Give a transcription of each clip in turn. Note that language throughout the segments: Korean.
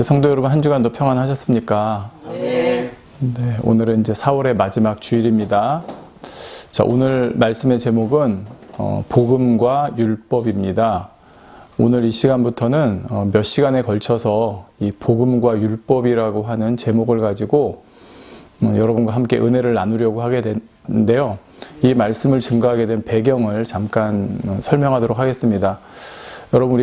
성도 여러분, 한 주간도 평안하셨습니까? 네. 네, 오늘은 이제 4월의 마지막 주일입니다. 자, 오늘 말씀의 제목은 복음과 율법입니다. 오늘 이 시간부터는 몇 시간에 걸쳐서 이 복음과 율법이라고 하는 제목을 가지고 여러분과 함께 은혜를 나누려고 하게 됐는데요. 이 말씀을 증거하게 된 배경을 잠깐 설명하도록 하겠습니다. 여러분,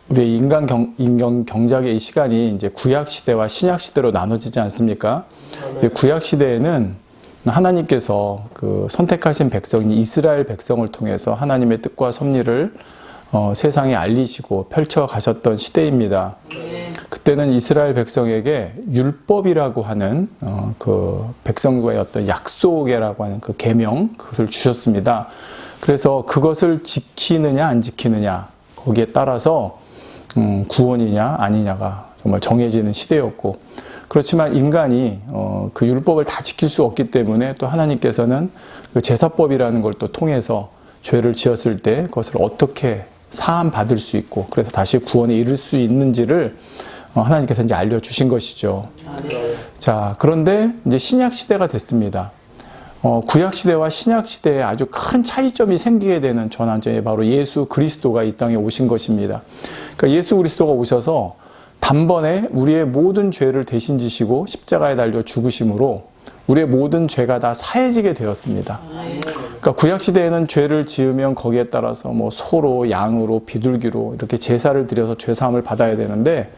우리 인간 경작의 이 시간이 이제 구약 시대와 신약 시대로 나눠지지 않습니까? 구약 시대에는 하나님께서 그 선택하신 백성인 이스라엘 백성을 통해서 하나님의 뜻과 섭리를 세상에 알리시고 펼쳐 가셨던 시대입니다. 그때는 이스라엘 백성에게 율법이라고 하는 그 백성과의 어떤 약속이라고 하는 그 계명, 그것을 주셨습니다. 그래서 그것을 지키느냐 안 지키느냐, 거기에 따라서 구원이냐 아니냐가 정말 정해지는 시대였고, 그렇지만 인간이 그 율법을 다 지킬 수 없기 때문에 또 하나님께서는 그 제사법이라는 걸 또 통해서 죄를 지었을 때 그것을 어떻게 사함 받을 수 있고, 그래서 다시 구원에 이를 수 있는지를 하나님께서 이제 알려주신 것이죠. 자, 그런데 이제 신약 시대가 됐습니다. 구약 시대와 신약 시대에 아주 큰 차이점이 생기게 되는 전환점이 바로 예수 그리스도가 이 땅에 오신 것입니다. 그러니까 예수 그리스도가 오셔서 단번에 우리의 모든 죄를 대신 지시고 십자가에 달려 죽으심으로 우리의 모든 죄가 다 사해지게 되었습니다. 그러니까 구약 시대에는 죄를 지으면 거기에 따라서 뭐 소로, 양으로, 비둘기로 이렇게 제사를 드려서 죄 사함을 받아야 되는데,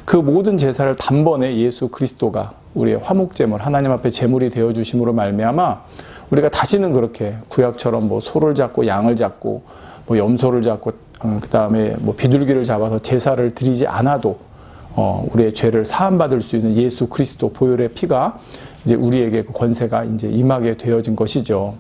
그 모든 제사를 단번에 예수 그리스도가 우리의 화목제물, 하나님 앞에 제물이 되어 주심으로 말미암아 우리가 다시는 그렇게 구약처럼 뭐 소를 잡고 양을 잡고 뭐 염소를 잡고 그다음에 뭐 비둘기를 잡아서 제사를 드리지 않아도 우리의 죄를 사함 받을 수 있는 예수 그리스도 보혈의 피가 이제 우리에게 그 권세가 이제 임하게 되어진 것이죠.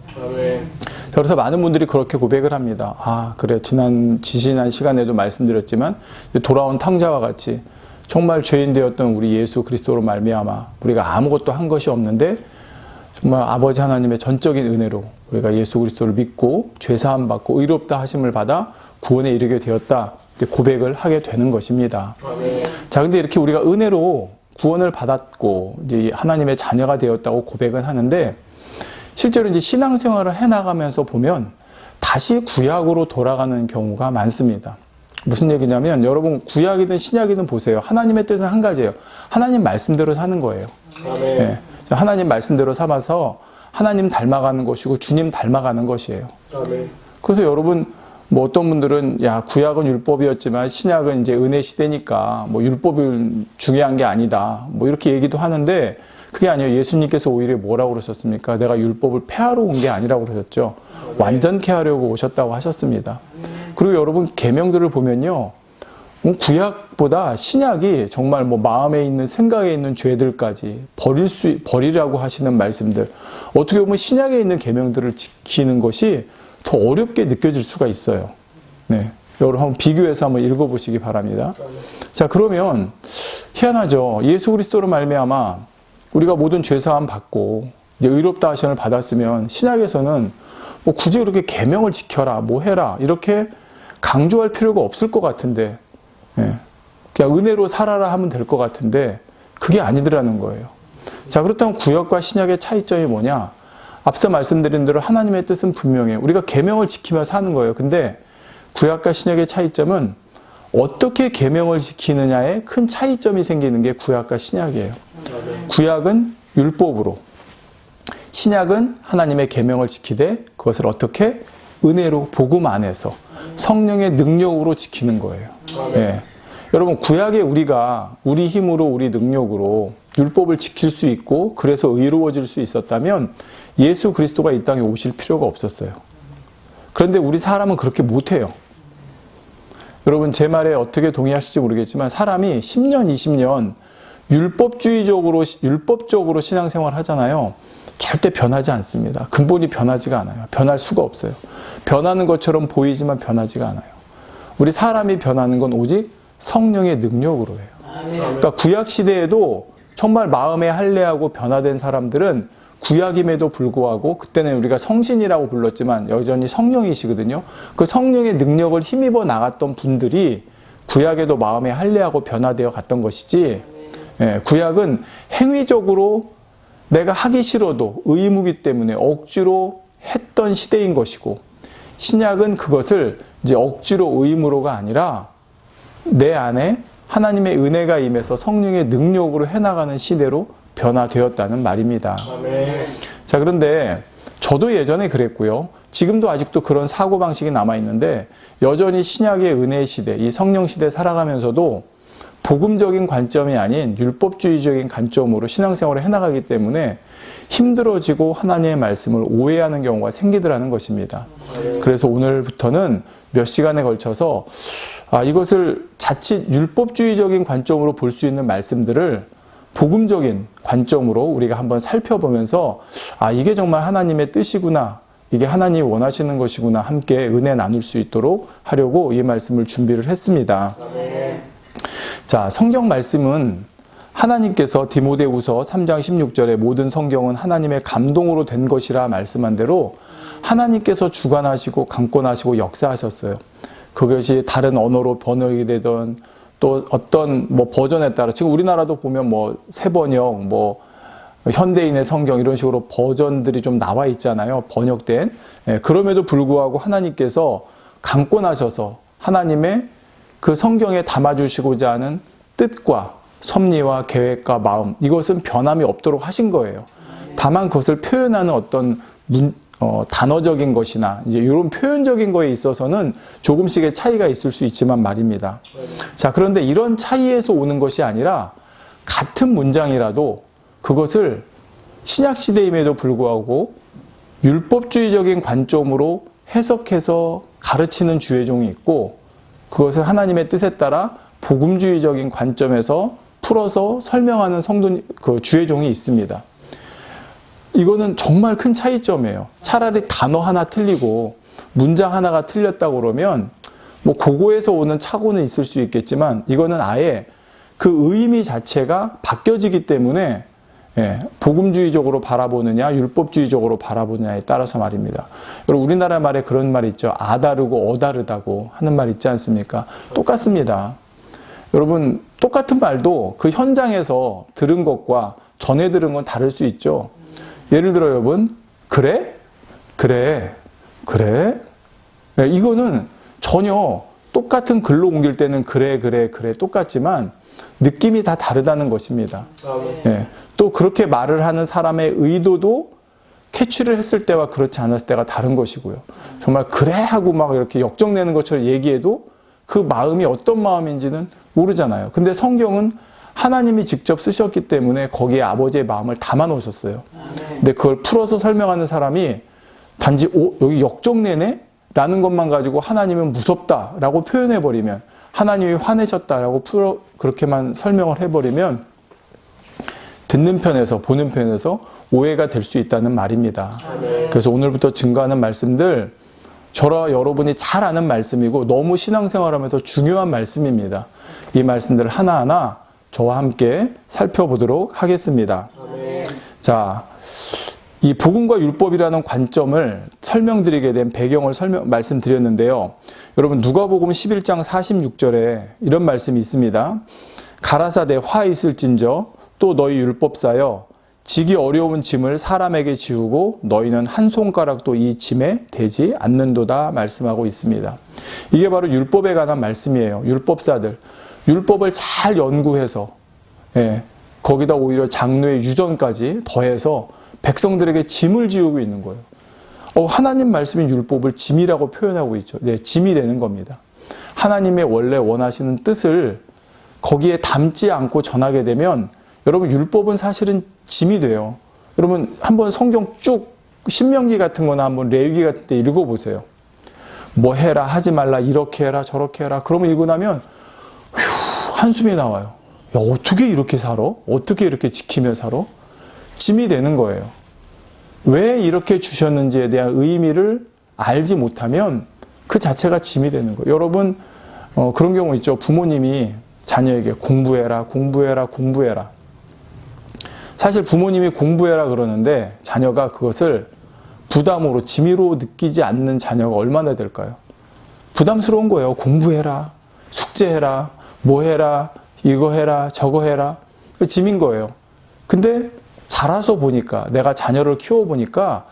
그래서 많은 분들이 그렇게 고백을 합니다. 아, 그래, 지난 시간에도 말씀드렸지만 돌아온 탕자와 같이 정말 죄인 되었던 우리 예수 그리스도로 말미암아 우리가 아무것도 한 것이 없는데 정말 아버지 하나님의 전적인 은혜로 우리가 예수 그리스도를 믿고 죄사함 받고 의롭다 하심을 받아 구원에 이르게 되었다, 고백을 하게 되는 것입니다. 자, 근데 이렇게 우리가 은혜로 구원을 받았고 이제 하나님의 자녀가 되었다고 고백은 하는데, 실제로 이제 신앙생활을 해나가면서 보면 다시 구약으로 돌아가는 경우가 많습니다. 무슨 얘기냐면, 여러분 구약이든 신약이든 보세요. 하나님의 뜻은 한 가지예요. 하나님 말씀대로 사는 거예요. 네. 하나님 말씀대로 삼아서 하나님 닮아가는 것이고 주님 닮아가는 것이에요. 그래서 여러분, 뭐 어떤 분들은 야, 구약은 율법이었지만 신약은 이제 은혜 시대니까 뭐 율법이 중요한 게 아니다, 뭐 이렇게 얘기도 하는데, 그게 아니에요. 예수님께서 오히려 뭐라고 그러셨습니까? 내가 율법을 폐하러 온 게 아니라고 그러셨죠. 완전케 하려고 오셨다고 하셨습니다. 그리고 여러분, 계명들을 보면요, 구약보다 신약이 정말 뭐 마음에 있는, 생각에 있는 죄들까지 버리라고 하시는 말씀들, 어떻게 보면 신약에 있는 계명들을 지키는 것이 더 어렵게 느껴질 수가 있어요. 네, 여러분 한번 비교해서 한번 읽어보시기 바랍니다. 자, 그러면 희한하죠. 예수 그리스도로 말미암아 우리가 모든 죄사함 받고 이제 의롭다 하심을 받았으면 신약에서는 뭐 굳이 그렇게 계명을 지켜라, 뭐 해라, 이렇게 강조할 필요가 없을 것 같은데, 그냥 은혜로 살아라 하면 될 것 같은데 그게 아니더라는 거예요. 자, 그렇다면 구약과 신약의 차이점이 뭐냐? 앞서 말씀드린 대로 하나님의 뜻은 분명해요. 우리가 계명을 지키며 사는 거예요. 근데 구약과 신약의 차이점은 어떻게 계명을 지키느냐에 큰 차이점이 생기는 게 구약과 신약이에요. 구약은 율법으로, 신약은 하나님의 계명을 지키되 그것을 어떻게? 은혜로, 복음 안에서 성령의 능력으로 지키는 거예요. 네. 여러분, 구약에 우리가 우리 힘으로, 우리 능력으로 율법을 지킬 수 있고 그래서 의로워질 수 있었다면 예수 그리스도가 이 땅에 오실 필요가 없었어요. 그런데 우리 사람은 그렇게 못해요. 여러분, 제 말에 어떻게 동의하실지 모르겠지만 사람이 10년, 20년 율법적으로 신앙생활 하잖아요. 절대 변하지 않습니다. 근본이 변하지가 않아요. 변할 수가 없어요. 변하는 것처럼 보이지만 변하지가 않아요. 우리 사람이 변하는 건 오직 성령의 능력으로 해요. 그러니까 구약 시대에도 정말 마음에 할례하고 변화된 사람들은 구약임에도 불구하고 그때는 우리가 성신이라고 불렀지만 여전히 성령이시거든요. 그 성령의 능력을 힘입어 나갔던 분들이 구약에도 마음에 할례하고 변화되어 갔던 것이지, 예, 구약은 행위적으로 내가 하기 싫어도 의무기 때문에 억지로 했던 시대인 것이고, 신약은 그것을 이제 억지로 의무로가 아니라 내 안에 하나님의 은혜가 임해서 성령의 능력으로 해나가는 시대로 변화되었다는 말입니다. 아멘. 자, 그런데 저도 예전에 그랬고요. 지금도 아직도 그런 사고방식이 남아있는데, 여전히 신약의 은혜의 시대, 이 성령 시대에 살아가면서도 복음적인 관점이 아닌 율법주의적인 관점으로 신앙생활을 해나가기 때문에 힘들어지고 하나님의 말씀을 오해하는 경우가 생기더라는 것입니다. 그래서 오늘부터는 몇 시간에 걸쳐서 이것을 자칫 율법주의적인 관점으로 볼 수 있는 말씀들을 복음적인 관점으로 우리가 한번 살펴보면서 이게 정말 하나님의 뜻이구나, 이게 하나님이 원하시는 것이구나, 함께 은혜 나눌 수 있도록 하려고 이 말씀을 준비를 했습니다. 자, 성경 말씀은 하나님께서 디모데후서 3장 16절에 모든 성경은 하나님의 감동으로 된 것이라 말씀한 대로 하나님께서 주관하시고 강권하시고 역사하셨어요. 그것이 다른 언어로 번역이 되던 또 어떤 버전에 따라, 지금 우리나라도 보면 새번역, 현대인의 성경 이런 식으로 버전들이 좀 나와 있잖아요. 번역된. 그럼에도 불구하고 하나님께서 강권하셔서 하나님의 그 성경에 담아주시고자 하는 뜻과 섭리와 계획과 마음, 이것은 변함이 없도록 하신 거예요. 다만 그것을 표현하는 어떤 단어적인 것이나 이제 이런 표현적인 거에 있어서는 조금씩의 차이가 있을 수 있지만 말입니다. 자, 그런데 이런 차이에서 오는 것이 아니라 같은 문장이라도 그것을 신약 시대임에도 불구하고 율법주의적인 관점으로 해석해서 가르치는 주의종이 있고, 그것을 하나님의 뜻에 따라 복음주의적인 관점에서 풀어서 설명하는 주의종이 있습니다. 이거는 정말 큰 차이점이에요. 차라리 단어 하나 틀리고 문장 하나가 틀렸다고 그러면 그거에서 오는 착오는 있을 수 있겠지만, 이거는 아예 그 의미 자체가 바뀌어지기 때문에 복음주의적으로 바라보느냐 율법주의적으로 바라보느냐에 따라서 말입니다. 여러분, 우리나라 말에 그런 말이 있죠. 아다르고 어다르다고 하는 말 있지 않습니까? 똑같습니다. 여러분, 똑같은 말도 그 현장에서 들은 것과 전에 들은 건 다를 수 있죠. 예를 들어 여러분, 그래? 이거는 전혀 똑같은 글로 옮길 때는 그래 똑같지만 느낌이 다 다르다는 것입니다. 또 그렇게 말을 하는 사람의 의도도 캐치를 했을 때와 그렇지 않았을 때가 다른 것이고요. 정말 그래 하고 막 이렇게 역정내는 것처럼 얘기해도 그 마음이 어떤 마음인지는 모르잖아요. 근데 성경은 하나님이 직접 쓰셨기 때문에 거기에 아버지의 마음을 담아 놓으셨어요. 근데 그걸 풀어서 설명하는 사람이 단지 여기 역정내네? 라는 것만 가지고 하나님은 무섭다라고 표현해버리면, 하나님이 화내셨다라고 그렇게만 설명을 해버리면 듣는 편에서 보는 편에서 오해가 될 수 있다는 말입니다. 그래서 오늘부터 증거하는 말씀들, 저와 여러분이 잘 아는 말씀이고 너무 신앙생활하면서 중요한 말씀입니다. 이 말씀들을 하나하나 저와 함께 살펴보도록 하겠습니다. 자, 이 복음과 율법이라는 관점을 설명드리게 된 배경을 말씀드렸는데요. 여러분, 누가복음 11장 46절에 이런 말씀이 있습니다. 가라사대 화 있을진저 또 너희 율법사여 지기 어려운 짐을 사람에게 지우고 너희는 한 손가락도 이 짐에 대지 않는도다 말씀하고 있습니다. 이게 바로 율법에 관한 말씀이에요. 율법사들. 율법을 잘 연구해서 거기다 오히려 장로의 유전까지 더해서 백성들에게 짐을 지우고 있는 거예요. 하나님 말씀인 율법을 짐이라고 표현하고 있죠. 짐이 되는 겁니다. 하나님의 원래 원하시는 뜻을 거기에 담지 않고 전하게 되면 여러분, 율법은 사실은 짐이 돼요. 여러분, 한번 성경 쭉 신명기 같은 거나 한번 레위기 같은 때 읽어보세요. 뭐 해라, 하지 말라, 이렇게 해라, 저렇게 해라. 그러면 읽고 나면 한숨이 나와요. 야, 어떻게 이렇게 살아? 어떻게 이렇게 지키며 살아? 짐이 되는 거예요. 왜 이렇게 주셨는지에 대한 의미를 알지 못하면 그 자체가 짐이 되는 거예요. 여러분, 그런 경우 있죠. 부모님이 자녀에게 공부해라. 사실 부모님이 공부해라 그러는데 자녀가 그것을 부담으로, 짐으로 느끼지 않는 자녀가 얼마나 될까요? 부담스러운 거예요. 공부해라. 숙제해라, 뭐 해라, 이거 해라, 저거 해라. 짐인 거예요. 근데 자라서 보니까, 내가 자녀를 키워보니까,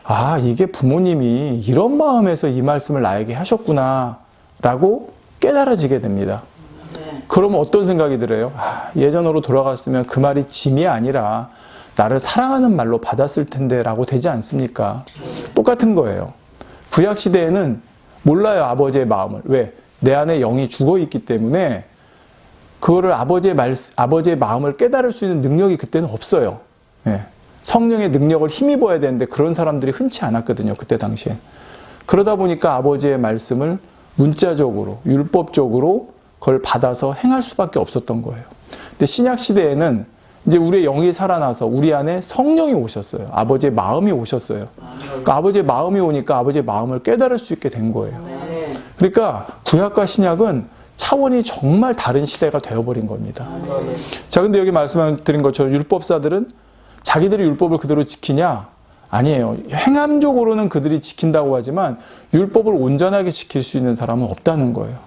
아, 이게 부모님이 이런 마음에서 이 말씀을 나에게 하셨구나 라고 깨달아지게 됩니다. 그러면 어떤 생각이 들어요? 아, 예전으로 돌아갔으면 그 말이 짐이 아니라 나를 사랑하는 말로 받았을 텐데 라고 되지 않습니까? 똑같은 거예요. 구약시대에는 몰라요, 아버지의 마음을. 왜? 내 안에 영이 죽어있기 때문에 그거를 아버지의 마음을 깨달을 수 있는 능력이 그때는 없어요. 예. 성령의 능력을 힘입어야 되는데 그런 사람들이 흔치 않았거든요, 그때 당시엔. 그러다 보니까 아버지의 말씀을 문자적으로, 율법적으로 그걸 받아서 행할 수밖에 없었던 거예요. 근데 신약시대에는 이제 우리의 영이 살아나서 우리 안에 성령이 오셨어요. 아버지의 마음이 오셨어요. 그러니까 아버지의 마음이 오니까 아버지의 마음을 깨달을 수 있게 된 거예요. 그러니까 구약과 신약은 차원이 정말 다른 시대가 되어버린 겁니다. 자, 근데 여기 말씀드린 것처럼 율법사들은 자기들이 율법을 그대로 지키냐? 아니에요. 행함적으로는 그들이 지킨다고 하지만 율법을 온전하게 지킬 수 있는 사람은 없다는 거예요.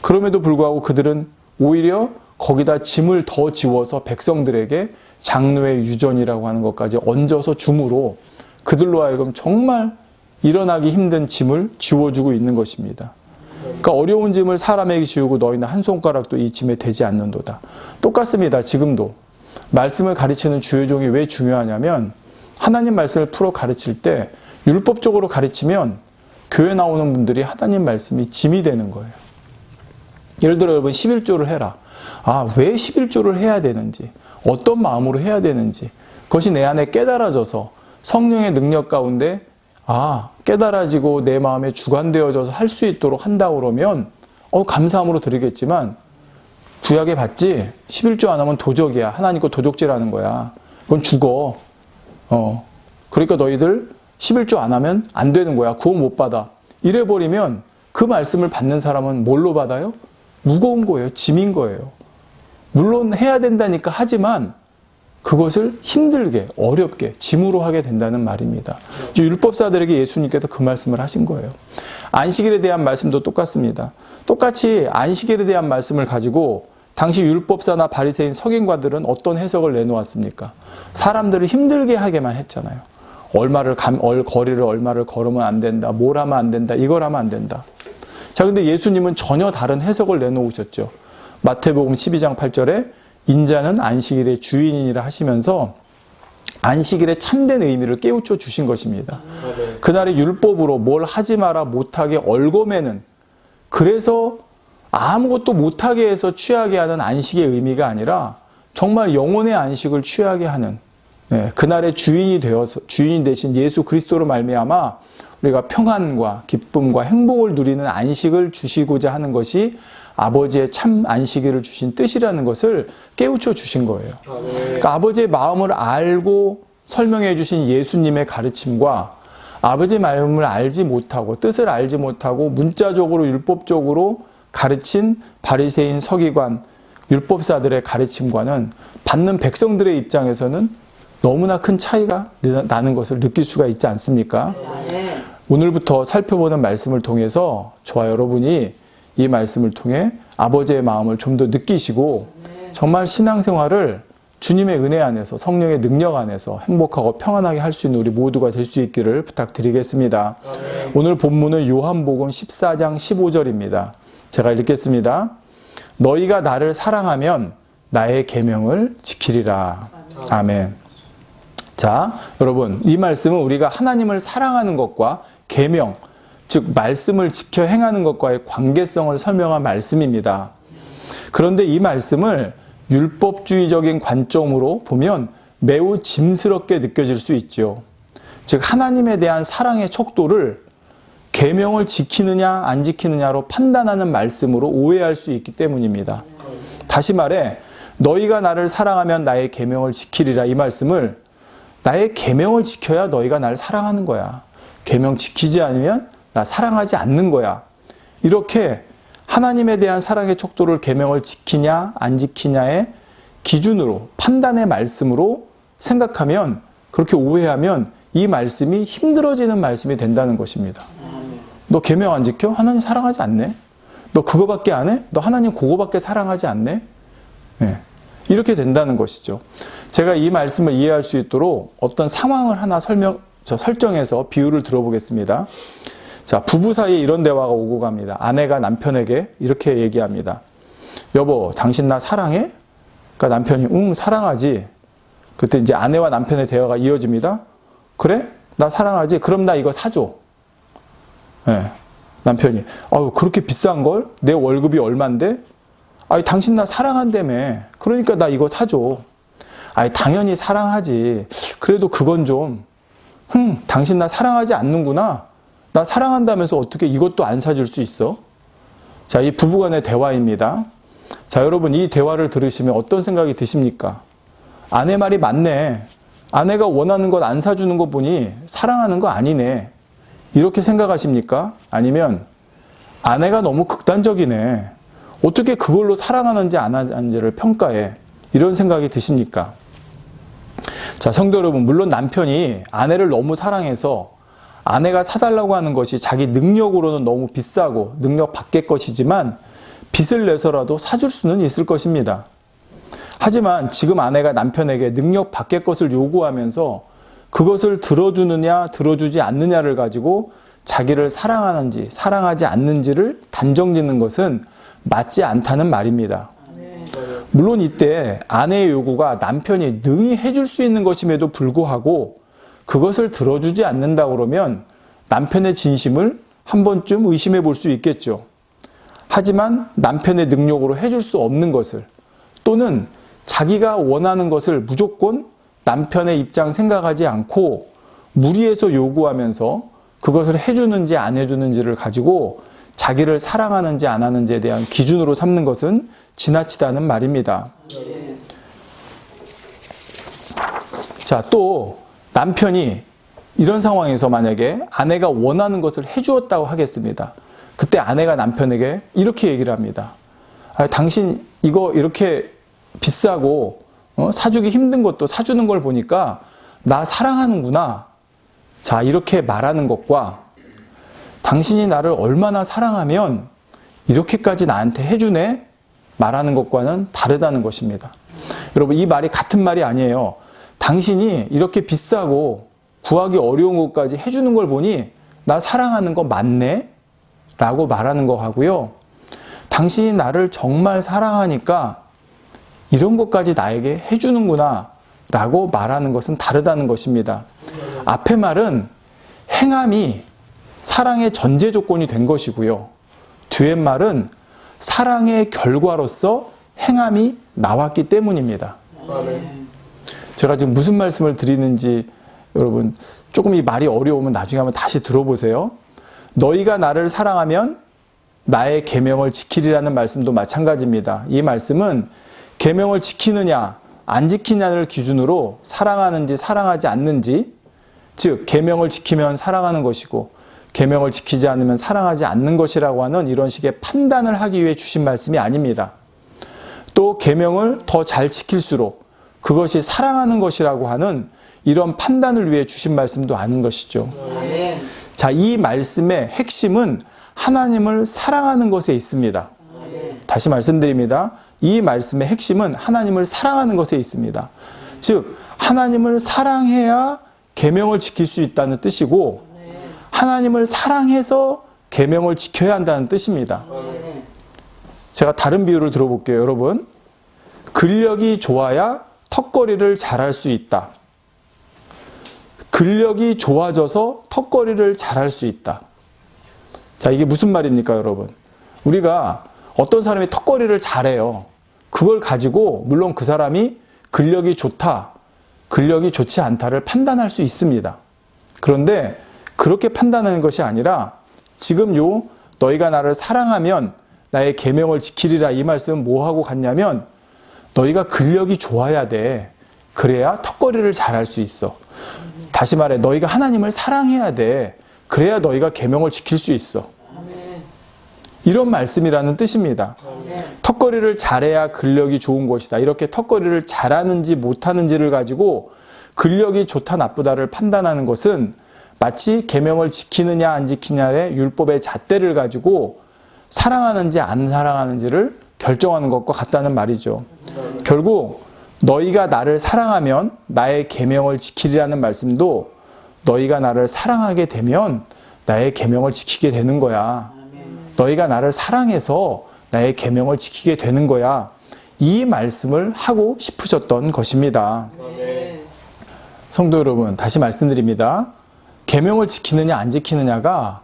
그럼에도 불구하고 그들은 오히려 거기다 짐을 더 지워서 백성들에게 장로의 유전이라고 하는 것까지 얹어서 줌으로 그들로 하여금 정말 일어나기 힘든 짐을 지워주고 있는 것입니다. 그러니까 어려운 짐을 사람에게 지우고 너희는 한 손가락도 이 짐에 대지 않는도다. 똑같습니다. 지금도. 말씀을 가르치는 주요종이 왜 중요하냐면 하나님 말씀을 풀어 가르칠 때 율법적으로 가르치면 교회 나오는 분들이 하나님 말씀이 짐이 되는 거예요. 예를 들어 여러분 11조를 해라. 아, 왜 11조를 해야 되는지, 어떤 마음으로 해야 되는지 그것이 내 안에 깨달아져서 성령의 능력 가운데 깨달아지고 내 마음에 주관되어져서 할 수 있도록 한다 그러면 감사함으로 드리겠지만 구약에 봤지? 11조 안 하면 도적이야. 하나님 거 도적질하는 거야. 그건 죽어. 그러니까 너희들 11조 안 하면 안 되는 거야. 구원 못 받아. 이래버리면 그 말씀을 받는 사람은 뭘로 받아요? 무거운 거예요. 짐인 거예요. 물론 해야 된다니까 하지만 그것을 힘들게, 어렵게, 짐으로 하게 된다는 말입니다. 율법사들에게 예수님께서 그 말씀을 하신 거예요. 안식일에 대한 말씀도 똑같습니다. 똑같이 안식일에 대한 말씀을 가지고 당시 율법사나 바리새인 서기관들은 어떤 해석을 내놓았습니까? 사람들을 힘들게 하게만 했잖아요. 거리를 얼마를 걸으면 안 된다, 뭘 하면 안 된다, 이걸 하면 안 된다. 자, 근데 예수님은 전혀 다른 해석을 내놓으셨죠. 마태복음 12장 8절에 인자는 안식일의 주인이라 하시면서 안식일의 참된 의미를 깨우쳐 주신 것입니다. 그날의 율법으로 뭘 하지 마라 못하게 얽어매는, 그래서 아무것도 못하게 해서 취하게 하는 안식의 의미가 아니라 정말 영혼의 안식을 취하게 하는, 그날의 주인이 되신 예수 그리스도로 말미암아 우리가 평안과 기쁨과 행복을 누리는 안식을 주시고자 하는 것이 아버지의 참 안식일을 주신 뜻이라는 것을 깨우쳐 주신 거예요. 그러니까 아버지의 마음을 알고 설명해 주신 예수님의 가르침과 아버지의 마음을 알지 못하고 뜻을 알지 못하고 문자적으로 율법적으로 가르친 바리새인 서기관 율법사들의 가르침과는 받는 백성들의 입장에서는 너무나 큰 차이가 나는 것을 느낄 수가 있지 않습니까? 오늘부터 살펴보는 말씀을 통해서 저와 여러분이 이 말씀을 통해 아버지의 마음을 좀 더 느끼시고 정말 신앙생활을 주님의 은혜 안에서 성령의 능력 안에서 행복하고 평안하게 할 수 있는 우리 모두가 될 수 있기를 부탁드리겠습니다. 오늘 본문은 요한복음 14장 15절입니다. 제가 읽겠습니다. 너희가 나를 사랑하면 나의 계명을 지키리라. 아멘. 자, 여러분, 이 말씀은 우리가 하나님을 사랑하는 것과 계명, 즉 말씀을 지켜 행하는 것과의 관계성을 설명한 말씀입니다. 그런데 이 말씀을 율법주의적인 관점으로 보면 매우 짐스럽게 느껴질 수 있죠. 즉 하나님에 대한 사랑의 척도를 계명을 지키느냐 안 지키느냐로 판단하는 말씀으로 오해할 수 있기 때문입니다. 다시 말해 너희가 나를 사랑하면 나의 계명을 지키리라, 이 말씀을 나의 계명을 지켜야 너희가 나를 사랑하는 거야. 계명 지키지 않으면 나 사랑하지 않는 거야. 이렇게 하나님에 대한 사랑의 척도를 계명을 지키냐 안 지키냐의 기준으로, 판단의 말씀으로 생각하면, 그렇게 오해하면 이 말씀이 힘들어지는 말씀이 된다는 것입니다. 너 계명 안 지켜? 하나님 사랑하지 않네? 너 너 그거밖에 안 해? 너 하나님 그거밖에 사랑하지 않네? 예. 이렇게 된다는 것이죠. 제가 이 말씀을 이해할 수 있도록 어떤 상황을 하나 설정해서 비유를 들어보겠습니다. 자, 부부 사이에 이런 대화가 오고 갑니다. 아내가 남편에게 이렇게 얘기합니다. 여보, 당신 나 사랑해? 그러니까 남편이 응, 사랑하지. 그때 이제 아내와 남편의 대화가 이어집니다. 그래? 나 사랑하지? 그럼 나 이거 사줘. 네. 남편이 아유, 그렇게 비싼 걸? 내 월급이 얼만데? 아니, 당신 나 사랑한다며. 그러니까 나 이거 사줘. 아니, 당연히 사랑하지. 그래도 그건 좀 당신 나 사랑하지 않는구나. 나 사랑한다면서 어떻게 이것도 안 사줄 수 있어? 자, 이 부부간의 대화입니다. 자, 여러분 이 대화를 들으시면 어떤 생각이 드십니까? 아내 말이 맞네. 아내가 원하는 것 안 사주는 거 보니 사랑하는 거 아니네. 이렇게 생각하십니까? 아니면 아내가 너무 극단적이네. 어떻게 그걸로 사랑하는지 안 하는지를 평가해. 이런 생각이 드십니까? 자, 성도 여러분, 물론 남편이 아내를 너무 사랑해서 아내가 사달라고 하는 것이 자기 능력으로는 너무 비싸고 능력 밖의 것이지만 빚을 내서라도 사줄 수는 있을 것입니다. 하지만 지금 아내가 남편에게 능력 밖의 것을 요구하면서 그것을 들어주느냐 들어주지 않느냐를 가지고 자기를 사랑하는지 사랑하지 않는지를 단정짓는 것은 맞지 않다는 말입니다. 물론 이때 아내의 요구가 남편이 능히 해줄 수 있는 것임에도 불구하고 그것을 들어주지 않는다 그러면 남편의 진심을 한 번쯤 의심해 볼 수 있겠죠. 하지만 남편의 능력으로 해줄 수 없는 것을 또는 자기가 원하는 것을 무조건 남편의 입장 생각하지 않고 무리해서 요구하면서 그것을 해주는지 안 해주는지를 가지고 자기를 사랑하는지 안 하는지에 대한 기준으로 삼는 것은 지나치다는 말입니다. 자, 또 남편이 이런 상황에서 만약에 아내가 원하는 것을 해주었다고 하겠습니다. 그때 아내가 남편에게 이렇게 얘기를 합니다. 아, 당신 이거 이렇게 비싸고 사주기 힘든 것도 사주는 걸 보니까 나 사랑하는구나. 자, 이렇게 말하는 것과 당신이 나를 얼마나 사랑하면 이렇게까지 나한테 해주네? 말하는 것과는 다르다는 것입니다. 여러분, 이 말이 같은 말이 아니에요. 당신이 이렇게 비싸고 구하기 어려운 것까지 해주는 걸 보니 나 사랑하는 거 맞네? 라고 말하는 거 하고요. 당신이 나를 정말 사랑하니까 이런 것까지 나에게 해주는구나 라고 말하는 것은 다르다는 것입니다. 앞의 말은 행함이 사랑의 전제 조건이 된 것이고요. 뒤의 말은 사랑의 결과로서 행함이 나왔기 때문입니다. 제가 지금 무슨 말씀을 드리는지 여러분 조금 이 말이 어려우면 나중에 한번 다시 들어보세요. 너희가 나를 사랑하면 나의 계명을 지키리라는 말씀도 마찬가지입니다. 이 말씀은 계명을 지키느냐 안 지키냐를 기준으로 사랑하는지 사랑하지 않는지, 즉 계명을 지키면 사랑하는 것이고 계명을 지키지 않으면 사랑하지 않는 것이라고 하는 이런 식의 판단을 하기 위해 주신 말씀이 아닙니다. 또 계명을 더 잘 지킬수록 그것이 사랑하는 것이라고 하는 이런 판단을 위해 주신 말씀도 아닌 것이죠. 자, 이 말씀의 핵심은 하나님을 사랑하는 것에 있습니다. 다시 말씀드립니다. 이 말씀의 핵심은 하나님을 사랑하는 것에 있습니다. 즉 하나님을 사랑해야 계명을 지킬 수 있다는 뜻이고 하나님을 사랑해서 계명을 지켜야 한다는 뜻입니다. 제가 다른 비유를 들어볼게요. 여러분, 근력이 좋아야 턱걸이를 잘할 수 있다. 근력이 좋아져서 턱걸이를 잘할 수 있다. 자, 이게 무슨 말입니까, 여러분? 우리가 어떤 사람이 턱걸이를 잘해요. 그걸 가지고 물론 그 사람이 근력이 좋다, 근력이 좋지 않다를 판단할 수 있습니다. 그런데 그렇게 판단하는 것이 아니라 지금 너희가 나를 사랑하면 나의 계명을 지키리라 이 말씀은 뭐하고 같냐면 너희가 근력이 좋아야 돼. 그래야 턱걸이를 잘할 수 있어. 다시 말해 너희가 하나님을 사랑해야 돼. 그래야 너희가 계명을 지킬 수 있어. 이런 말씀이라는 뜻입니다. 턱걸이를 잘해야 근력이 좋은 것이다. 이렇게 턱걸이를 잘하는지 못하는지를 가지고 근력이 좋다 나쁘다를 판단하는 것은 마치 계명을 지키느냐 안 지키냐의 율법의 잣대를 가지고 사랑하는지 안 사랑하는지를 결정하는 것과 같다는 말이죠. 결국 너희가 나를 사랑하면 나의 계명을 지키리라는 말씀도 너희가 나를 사랑하게 되면 나의 계명을 지키게 되는 거야. 너희가 나를 사랑해서 나의 계명을 지키게 되는 거야. 이 말씀을 하고 싶으셨던 것입니다. 성도 여러분, 다시 말씀드립니다. 계명을 지키느냐 안 지키느냐가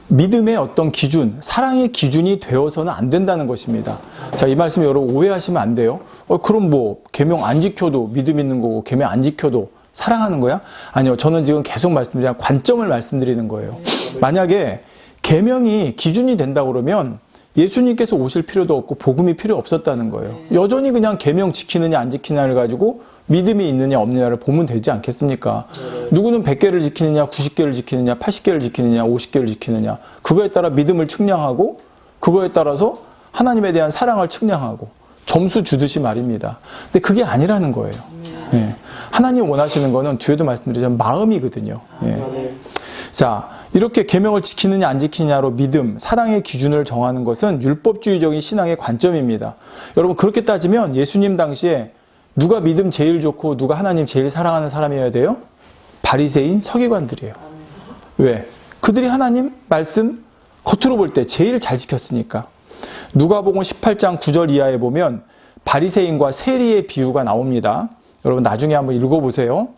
믿음의 어떤 기준, 사랑의 기준이 되어서는 안 된다는 것입니다. 자, 이 말씀 여러분 오해하시면 안 돼요. 그럼 뭐 계명 안 지켜도 믿음 있는 거고 계명 안 지켜도 사랑하는 거야? 아니요. 저는 지금 계속 말씀드리는 관점을 말씀드리는 거예요. 만약에 계명이 기준이 된다 그러면 예수님께서 오실 필요도 없고 복음이 필요 없었다는 거예요. 여전히 그냥 계명 지키느냐 안 지키느냐를 가지고 믿음이 있느냐 없느냐를 보면 되지 않겠습니까? 누구는 100개를 지키느냐 90개를 지키느냐 80개를 지키느냐 50개를 지키느냐 그거에 따라 믿음을 측량하고 그거에 따라서 하나님에 대한 사랑을 측량하고 점수 주듯이 말입니다. 근데 그게 아니라는 거예요. 예. 하나님 원하시는 거는 뒤에도 말씀드리자면 마음이거든요. 예. 자, 이렇게 계명을 지키느냐 안 지키느냐로 믿음, 사랑의 기준을 정하는 것은 율법주의적인 신앙의 관점입니다. 여러분 그렇게 따지면 예수님 당시에 누가 믿음 제일 좋고 누가 하나님 제일 사랑하는 사람이어야 돼요? 바리새인 서기관들이에요. 왜? 그들이 하나님 말씀 겉으로 볼 때 제일 잘 지켰으니까. 누가복음 18장 9절 이하에 보면 바리새인과 세리의 비유가 나옵니다. 여러분 나중에 한번 읽어보세요.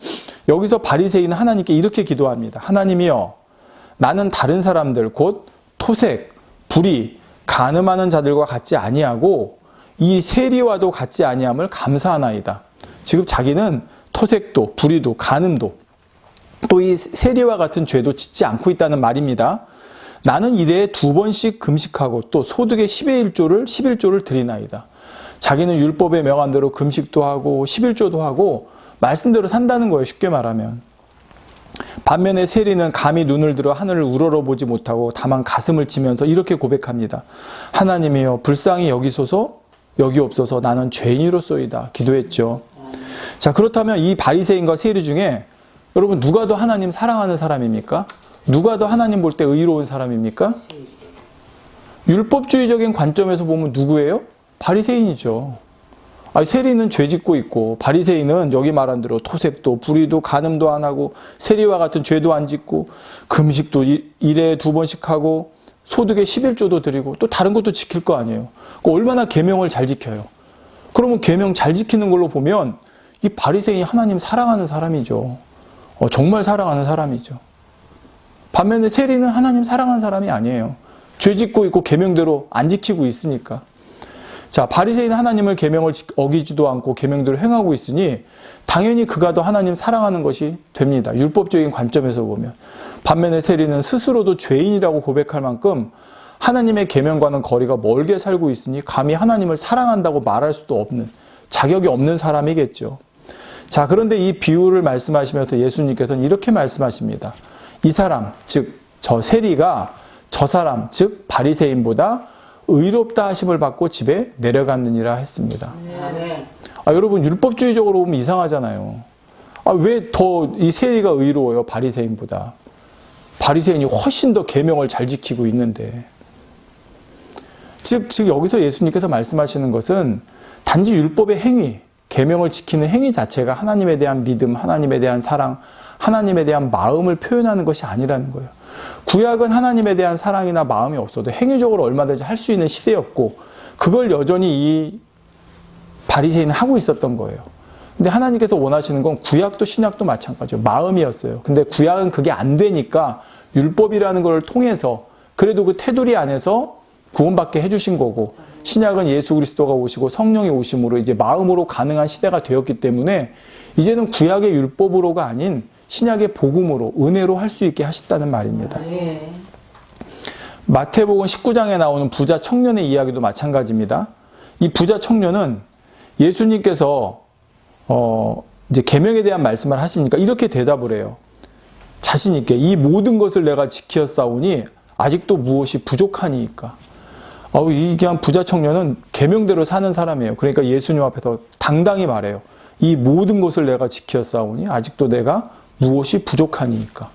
여기서 바리새인은 하나님께 이렇게 기도합니다. 하나님이여, 나는 다른 사람들 곧 토색, 불의, 간음하는 자들과 같지 아니하고 이 세리와도 같지 아니함을 감사하나이다. 지금 자기는 토색도 불의도 간음도 또 이 세리와 같은 죄도 짓지 않고 있다는 말입니다. 나는 이래에 2번씩 금식하고 또 소득의 10의 11조를 드리나이다. 자기는 율법에 명한 대로 금식도 하고 11조도 하고 말씀대로 산다는 거예요. 쉽게 말하면. 반면에 세리는 감히 눈을 들어 하늘을 우러러보지 못하고 다만 가슴을 치면서 이렇게 고백합니다. 하나님이여, 불쌍히 여기옵소서. 나는 죄인으로소이다. 기도했죠. 자, 그렇다면 이 바리새인과 세리 중에 여러분 누가 더 하나님 사랑하는 사람입니까? 누가 더 하나님 볼 때 의로운 사람입니까? 율법주의적인 관점에서 보면 누구예요? 바리새인이죠. 세리는 죄 짓고 있고 바리새인은 여기 말한 대로 토색도 불의도 간음도 안 하고 세리와 같은 죄도 안 짓고 금식도 일에 2번씩 하고 소득의 11조도 드리고 또 다른 것도 지킬 거 아니에요. 얼마나 계명을 잘 지켜요. 그러면 계명 잘 지키는 걸로 보면 이 바리새인이 하나님 사랑하는 사람이죠. 정말 사랑하는 사람이죠. 반면에 세리는 하나님 사랑하는 사람이 아니에요. 죄 짓고 있고 계명대로 안 지키고 있으니까. 자, 바리새인은 하나님을 계명을 어기지도 않고 계명대로 행하고 있으니 당연히 그가 더 하나님 사랑하는 것이 됩니다. 율법적인 관점에서 보면. 반면에 세리는 스스로도 죄인이라고 고백할 만큼 하나님의 계명과는 거리가 멀게 살고 있으니 감히 하나님을 사랑한다고 말할 수도 없는, 자격이 없는 사람이겠죠. 자, 그런데 이 비유를 말씀하시면서 예수님께서는 이렇게 말씀하십니다. 이 사람, 즉 저 세리가 저 사람, 즉 바리새인보다 의롭다 하심을 받고 집에 내려갔느니라 했습니다. 여러분 율법주의적으로 보면 이상하잖아요. 왜 더 이 세리가 의로워요? 바리새인보다. 바리새인이 훨씬 더 계명을 잘 지키고 있는데. 즉 여기서 예수님께서 말씀하시는 것은 단지 율법의 행위, 계명을 지키는 행위 자체가 하나님에 대한 믿음, 하나님에 대한 사랑, 하나님에 대한 마음을 표현하는 것이 아니라는 거예요. 구약은 하나님에 대한 사랑이나 마음이 없어도 행위적으로 얼마든지 할 수 있는 시대였고 그걸 여전히 이 바리새인은 하고 있었던 거예요. 근데 하나님께서 원하시는 건 구약도 신약도 마찬가지예요. 마음이었어요. 근데 구약은 그게 안 되니까 율법이라는 걸 통해서 그래도 그 테두리 안에서 구원받게 해주신 거고 신약은 예수 그리스도가 오시고 성령이 오심으로 이제 마음으로 가능한 시대가 되었기 때문에 이제는 구약의 율법으로가 아닌 신약의 복음으로 은혜로 할 수 있게 하셨다는 말입니다. 마태복음 19장에 나오는 부자 청년의 이야기도 마찬가지입니다. 이 부자 청년은 예수님께서 이제 계명에 대한 말씀을 하시니까 이렇게 대답을 해요. 자신 있게 이 모든 것을 내가 지켰사오니 아직도 무엇이 부족하니까. 이 그냥 부자 청년은 계명대로 사는 사람이에요. 그러니까 예수님 앞에서 당당히 말해요. 이 모든 것을 내가 지켰사오니 아직도 내가 무엇이 부족하니까.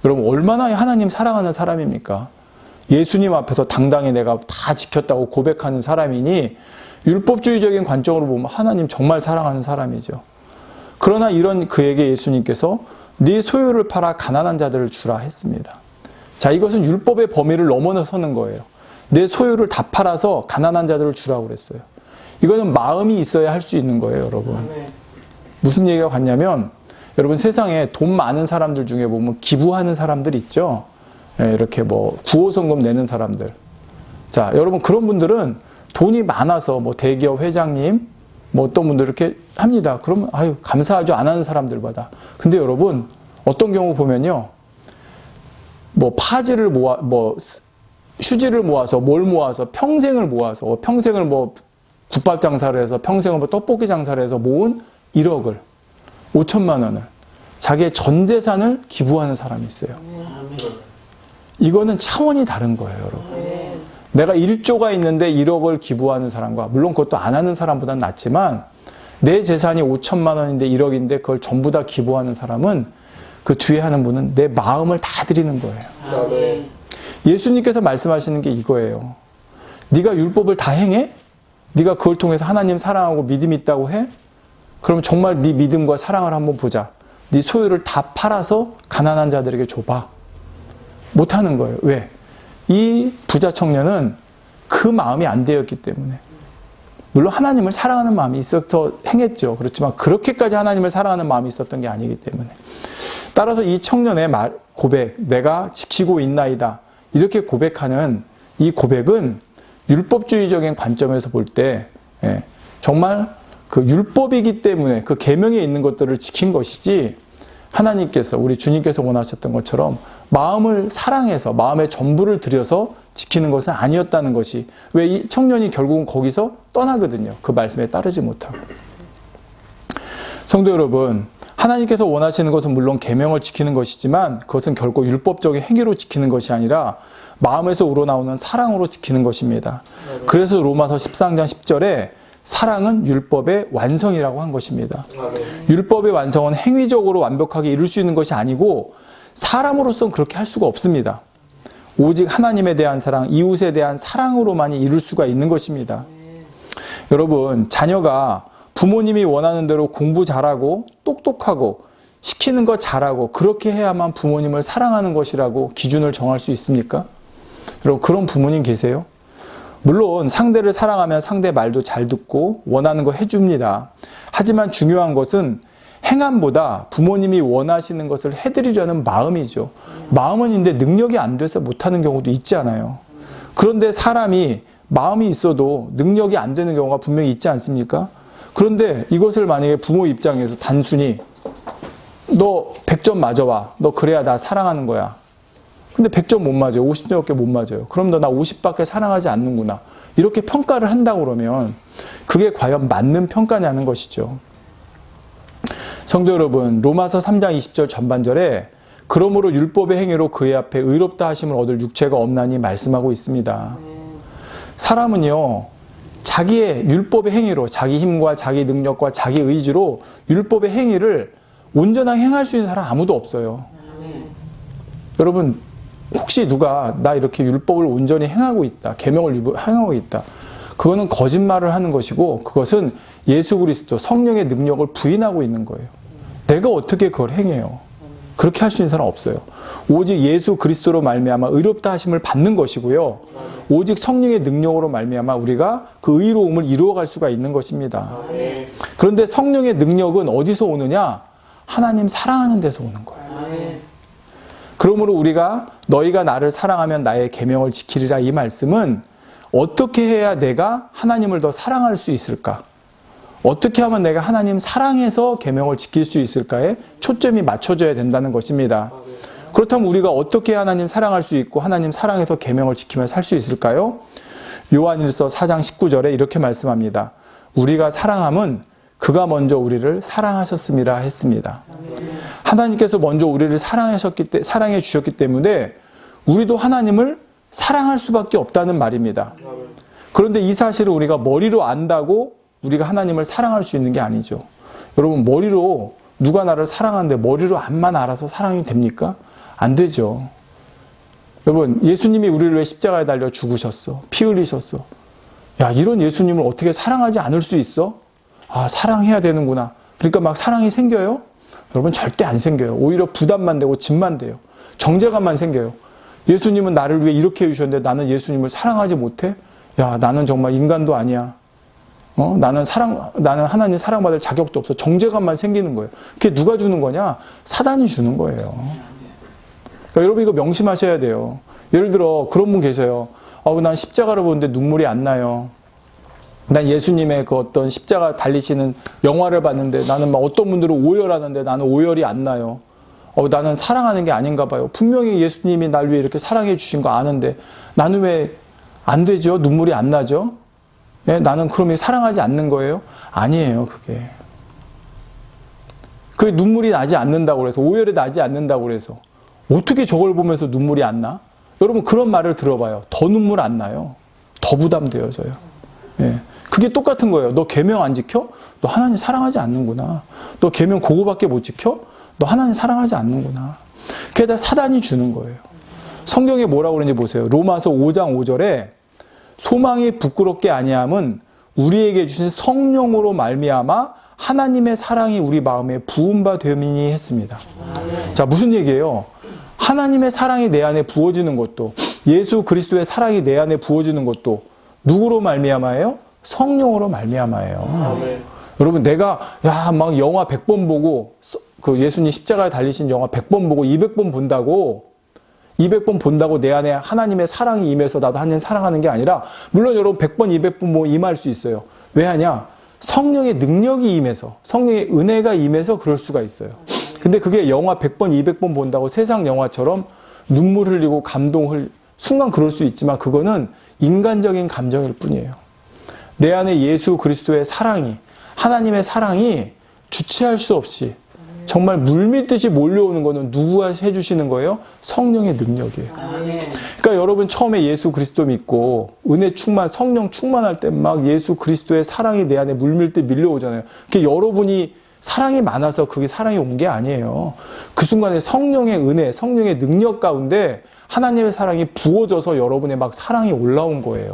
여러분 얼마나 하나님 사랑하는 사람입니까? 예수님 앞에서 당당히 내가 다 지켰다고 고백하는 사람이니 율법주의적인 관점으로 보면 하나님 정말 사랑하는 사람이죠. 그러나 이런 그에게 예수님께서 네 소유를 팔아 가난한 자들을 주라 했습니다. 자, 이것은 율법의 범위를 넘어서는 거예요. 내 소유를 다 팔아서 가난한 자들을 주라고 그랬어요. 이거는 마음이 있어야 할 수 있는 거예요, 여러분. 무슨 얘기가 같냐면 여러분 세상에 돈 많은 사람들 중에 보면 기부하는 사람들 있죠. 이렇게 뭐 구호성금 내는 사람들. 자, 여러분 그런 분들은 돈이 많아서 뭐 대기업 회장님 뭐 어떤 분들 이렇게 합니다. 그러면 아유 감사하죠. 안 하는 사람들마다. 근데 여러분 어떤 경우 보면요. 뭐 파지를 모아 뭐 휴지를 모아서 뭘 모아서 평생을 모아서 평생을 뭐 국밥 장사를 해서 평생을 뭐 떡볶이 장사를 해서 모은 1억을 5천만 원을 자기의 전 재산을 기부하는 사람이 있어요. 이거는 차원이 다른 거예요, 여러분. 내가 1조가 있는데 1억을 기부하는 사람과 물론 그것도 안 하는 사람보다는 낫지만 내 재산이 5천만 원인데 1억인데 그걸 전부 다 기부하는 사람은 그 뒤에 하는 분은 내 마음을 다 드리는 거예요. 예수님께서 말씀하시는 게 이거예요. 네가 율법을 다 행해? 네가 그걸 통해서 하나님 사랑하고 믿음이 있다고 해? 그럼 정말 네 믿음과 사랑을 한번 보자. 네 소유를 다 팔아서 가난한 자들에게 줘봐. 못하는 거예요. 왜? 이 부자 청년은 그 마음이 안 되었기 때문에. 물론 하나님을 사랑하는 마음이 있어서 행했죠. 그렇지만 그렇게까지 하나님을 사랑하는 마음이 있었던 게 아니기 때문에. 따라서 이 청년의 고백, 내가 지키고 있나이다. 이렇게 고백하는 이 고백은 율법주의적인 관점에서 볼 때 정말 그 율법이기 때문에 그 계명에 있는 것들을 지킨 것이지 하나님께서 우리 주님께서 원하셨던 것처럼 마음을 사랑해서 마음의 전부를 들여서 지키는 것은 아니었다는 것이 왜 이 청년이 결국은 거기서 떠나거든요. 그 말씀에 따르지 못하고. 성도 여러분, 하나님께서 원하시는 것은 물론 계명을 지키는 것이지만 그것은 결코 율법적인 행위로 지키는 것이 아니라 마음에서 우러나오는 사랑으로 지키는 것입니다. 그래서 로마서 13장 10절에 사랑은 율법의 완성이라고 한 것입니다. 율법의 완성은 행위적으로 완벽하게 이룰 수 있는 것이 아니고 사람으로서는 그렇게 할 수가 없습니다. 오직 하나님에 대한 사랑, 이웃에 대한 사랑으로만이 이룰 수가 있는 것입니다. 여러분, 자녀가 부모님이 원하는 대로 공부 잘하고 똑똑하고 시키는 거 잘하고 그렇게 해야만 부모님을 사랑하는 것이라고 기준을 정할 수 있습니까? 여러분, 그런 부모님 계세요? 물론 상대를 사랑하면 상대 말도 잘 듣고 원하는 거 해줍니다. 하지만 중요한 것은 행함보다 부모님이 원하시는 것을 해드리려는 마음이죠. 마음은 있는데 능력이 안 돼서 못하는 경우도 있잖아요. 그런데 사람이 마음이 있어도 능력이 안 되는 경우가 분명히 있지 않습니까? 그런데 이것을 만약에 부모 입장에서 단순히 너 100점 맞아와. 너 그래야 나 사랑하는 거야. 근데 100점 못 맞아요. 50점밖에 못 맞아요. 그럼 너 나 50밖에 사랑하지 않는구나. 이렇게 평가를 한다고 그러면 그게 과연 맞는 평가냐는 것이죠. 성도 여러분, 로마서 3장 20절 전반절에 그러므로 율법의 행위로 그의 앞에 의롭다 하심을 얻을 육체가 없나니 말씀하고 있습니다. 사람은요, 자기의 율법의 행위로 자기 힘과 자기 능력과 자기 의지로 율법의 행위를 온전하게 행할 수 있는 사람 아무도 없어요. 여러분, 혹시 누가 나 이렇게 율법을 온전히 행하고 있다, 계명을 행하고 있다, 그거는 거짓말을 하는 것이고 그것은 예수 그리스도 성령의 능력을 부인하고 있는 거예요. 내가 어떻게 그걸 행해요? 그렇게 할 수 있는 사람 없어요. 오직 예수 그리스도로 말미암아 의롭다 하심을 받는 것이고요. 오직 성령의 능력으로 말미암아 우리가 그 의로움을 이루어갈 수가 있는 것입니다. 그런데 성령의 능력은 어디서 오느냐? 하나님 사랑하는 데서 오는 거예요. 그러므로 우리가 너희가 나를 사랑하면 나의 계명을 지키리라, 이 말씀은 어떻게 해야 내가 하나님을 더 사랑할 수 있을까? 어떻게 하면 내가 하나님 사랑해서 계명을 지킬 수 있을까에 초점이 맞춰져야 된다는 것입니다. 그렇다면 우리가 어떻게 하나님 사랑할 수 있고 하나님 사랑해서 계명을 지키며 살 수 있을까요? 요한일서 4장 19절에 이렇게 말씀합니다. 우리가 사랑함은 그가 먼저 우리를 사랑하셨음이라 했습니다. 하나님께서 먼저 우리를 사랑해 주셨기 때문에 우리도 하나님을 사랑할 수밖에 없다는 말입니다. 그런데 이 사실을 우리가 머리로 안다고 우리가 하나님을 사랑할 수 있는 게 아니죠. 여러분, 머리로 누가 나를 사랑하는데 머리로 안만 알아서 사랑이 됩니까? 안 되죠. 여러분, 예수님이 우리를 왜 십자가에 달려 죽으셨어? 피 흘리셨어. 야, 이런 예수님을 어떻게 사랑하지 않을 수 있어? 아, 사랑해야 되는구나. 그러니까 막 사랑이 생겨요? 여러분, 절대 안 생겨요. 오히려 부담만 되고 짐만 돼요. 정죄감만 생겨요. 예수님은 나를 위해 이렇게 해주셨는데 나는 예수님을 사랑하지 못해? 야, 나는 정말 인간도 아니야. 나는 하나님 사랑받을 자격도 없어. 정죄감만 생기는 거예요. 그게 누가 주는 거냐? 사단이 주는 거예요. 그러니까 여러분, 이거 명심하셔야 돼요. 예를 들어 그런 분 계세요. 난 십자가를 보는데 눈물이 안 나요. 난 예수님의 그 어떤 십자가 달리시는 영화를 봤는데 나는 막 어떤 분들은 오열하는데 나는 오열이 안 나요. 나는 사랑하는 게 아닌가 봐요. 분명히 예수님이 날 위해 이렇게 사랑해 주신 거 아는데 나는 왜 안 되죠? 눈물이 안 나죠? 예? 나는 그러면 사랑하지 않는 거예요? 아니에요, 그게. 그게 눈물이 나지 않는다고 그래서, 오열이 나지 않는다고 그래서 어떻게 저걸 보면서 눈물이 안 나? 여러분, 그런 말을 들어봐요. 더 눈물 안 나요. 더 부담되어져요. 예. 그게 똑같은 거예요. 너 계명 안 지켜? 너 하나님 사랑하지 않는구나. 너 계명 그거밖에 못 지켜? 너 하나님 사랑하지 않는구나. 그게 다 사단이 주는 거예요. 성경에 뭐라고 그러는지 보세요. 로마서 5장 5절에 소망이 부끄럽게 아니함은 우리에게 주신 성령으로 말미암아 하나님의 사랑이 우리 마음에 부은 바 됨이니 했습니다. 자, 무슨 얘기예요? 하나님의 사랑이 내 안에 부어지는 것도, 예수 그리스도의 사랑이 내 안에 부어지는 것도 누구로 말미암아예요? 성령으로 말미암아예요. 여러분, 내가 막 영화 100번 보고, 그 예수님 십자가에 달리신 영화 100번 보고 200번 본다고 내 안에 하나님의 사랑이 임해서 나도 하나님 사랑하는 게 아니라, 물론 여러분 100번 200번 뭐 임할 수 있어요. 왜 하냐? 성령의 능력이 임해서, 성령의 은혜가 임해서 그럴 수가 있어요. 근데 그게 영화 100번 200번 본다고 세상 영화처럼 눈물 흘리고 순간 그럴 수 있지만 그거는 인간적인 감정일 뿐이에요. 내 안에 예수 그리스도의 사랑이, 하나님의 사랑이 주체할 수 없이 정말 물밀듯이 몰려오는 거는 누구가 해주시는 거예요? 성령의 능력이에요. 그러니까 여러분, 처음에 예수 그리스도 믿고 은혜 충만, 성령 충만할 때 막 예수 그리스도의 사랑이 내 안에 물밀듯 밀려오잖아요. 그게 여러분이 사랑이 많아서 그게 사랑이 온 게 아니에요. 그 순간에 성령의 은혜, 성령의 능력 가운데 하나님의 사랑이 부어져서 여러분의 막 사랑이 올라온 거예요.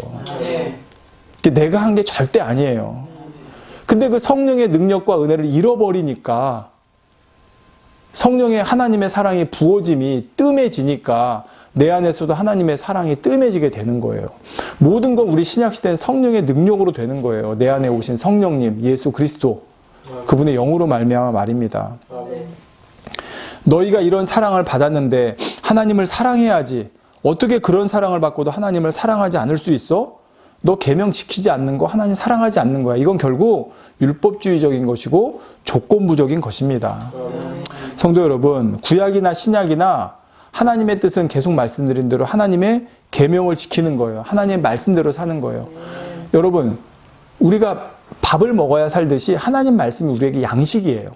그게 내가 한 게 절대 아니에요. 근데 그 성령의 능력과 은혜를 잃어버리니까, 성령의 하나님의 사랑이 부어짐이 뜸해지니까 내 안에서도 하나님의 사랑이 뜸해지게 되는 거예요. 모든 건 우리 신약시대는 성령의 능력으로 되는 거예요. 내 안에 오신 성령님, 예수 그리스도, 그분의 영으로 말미암아 말입니다. 너희가 이런 사랑을 받았는데 하나님을 사랑해야지. 어떻게 그런 사랑을 받고도 하나님을 사랑하지 않을 수 있어? 너 계명 지키지 않는 거, 하나님 사랑하지 않는 거야. 이건 결국 율법주의적인 것이고 조건부적인 것입니다. 성도 여러분, 구약이나 신약이나 하나님의 뜻은 계속 말씀드린 대로 하나님의 계명을 지키는 거예요. 하나님의 말씀대로 사는 거예요. 여러분, 우리가 밥을 먹어야 살듯이 하나님 말씀이 우리에게 양식이에요.